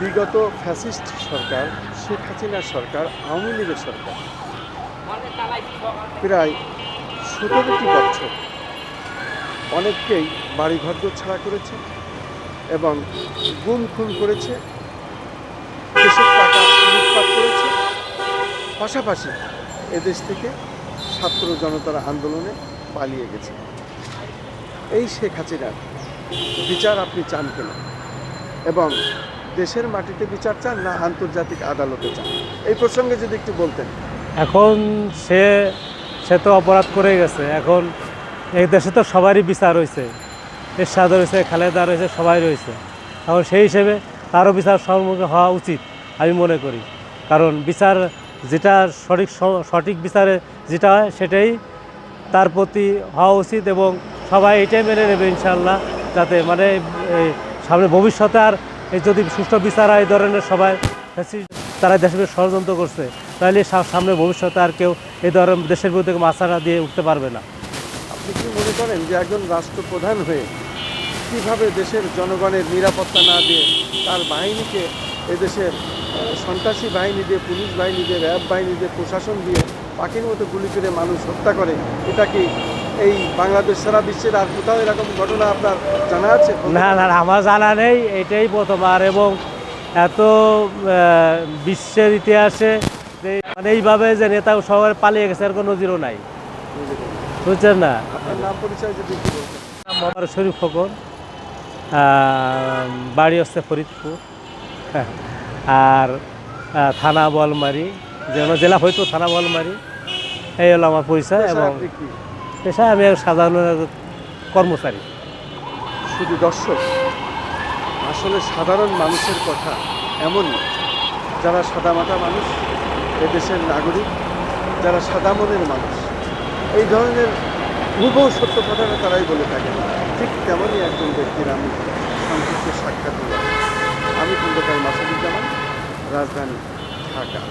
বিগত ফ্যাসিস্ট সরকার, শেখ হাসিনার সরকার, আওয়ামী লীগের সরকার প্রায় ১৭টি বছর অনেককেই বাড়িঘর ছাড়া করেছে এবং গুম খুন করেছে, দেশের টাকা লুটপাট করেছে। পাশাপাশি এদেশ থেকে ছাত্র জনতার আন্দোলনে পালিয়ে গেছে। এই শেখ হাসিনার বিচার আপনি চান কেন? এবং দেশের মাটিতে বিচার চান না আন্তর্জাতিক আদালতে চান? এই প্রসঙ্গে যদি একটু বলতেন। এখন সে সে তো অপরাধ করে গেছে। এখন এই দেশে তো সবারই বিচার হয়েছে, এরশাদ রয়েছে, খালেদা রয়েছে, সবাই রয়েছে। এখন সেই হিসেবে তারও বিচার সম্মুখীন হওয়া উচিত আমি মনে করি। কারণ বিচার যেটা সঠিক বিচারে যেটা হয় সেটাই তার প্রতি হওয়া উচিত এবং সবাই এটাই মেনে নেবে ইনশাআল্লাহ, যাতে মানে এই সামনে ভবিষ্যতে আর এই যদি সুষ্ঠু বিচার হয় এই ধরনের সবাই তারা দেশের ষড়যন্ত্র করছে, তাহলে সামনে ভবিষ্যতে আর কেউ এই ধরনের দেশের বিরুদ্ধে মাথাটা দিয়ে উঠতে পারবে না। আপনি কি মনে করেন যে একজন রাষ্ট্রপ্রধান হয়ে কীভাবে দেশের জনগণের নিরাপত্তা না দিয়ে তার বাহিনীকে এদেশের সন্ত্রাসী বাহিনী দিয়ে, পুলিশ বাহিনী দিয়ে, র্যাব বাহিনী দিয়ে, প্রশাসন দিয়ে পাখির মতো গুলি করে মানুষ হত্যা করে? এটা কি এই বাংলাদেশ সারা বিশ্বের আর কোথাও এরকম ঘটনা আপনার জানা আছে? না না, আমার জানা নেই, এটাই প্রথমবার। এবং এত বিশ্বের ইতিহাসে মানে এইভাবে যে নেতা সবাই পালিয়ে গেছে এর কোনো নজিরও নাই, বুঝছেন না? আপনার নাম পরিচয় যদি একটু বলতেন। মোহাম্মদ শরীফ খোকন, বাড়ি হচ্ছে ফরিদপুর, আর থানা বোয়ালমারি, যেন জেলা হয়তো থানা বোয়ালমারি। এই হলো আমার পরিচয়। এবং আপনি কি পেশায় আমি সাধারণ কর্মচারী। শুধু দর্শক, আসলে সাধারণ মানুষের কথা এমনই, যারা সাদামাটা মানুষ, এদেশের নাগরিক, যারা সাদা মনের মানুষ, এই ধরনের হুবহু সত্য কথাটা তারাই বলে থাকেন। ঠিক তেমনই একজন ব্যক্তির আমি সংক্ষিপ্ত সাক্ষাৎ দিলাম। আমি খন্দকার মাসুদুজ্জামান, রাজধানী ঢাকা।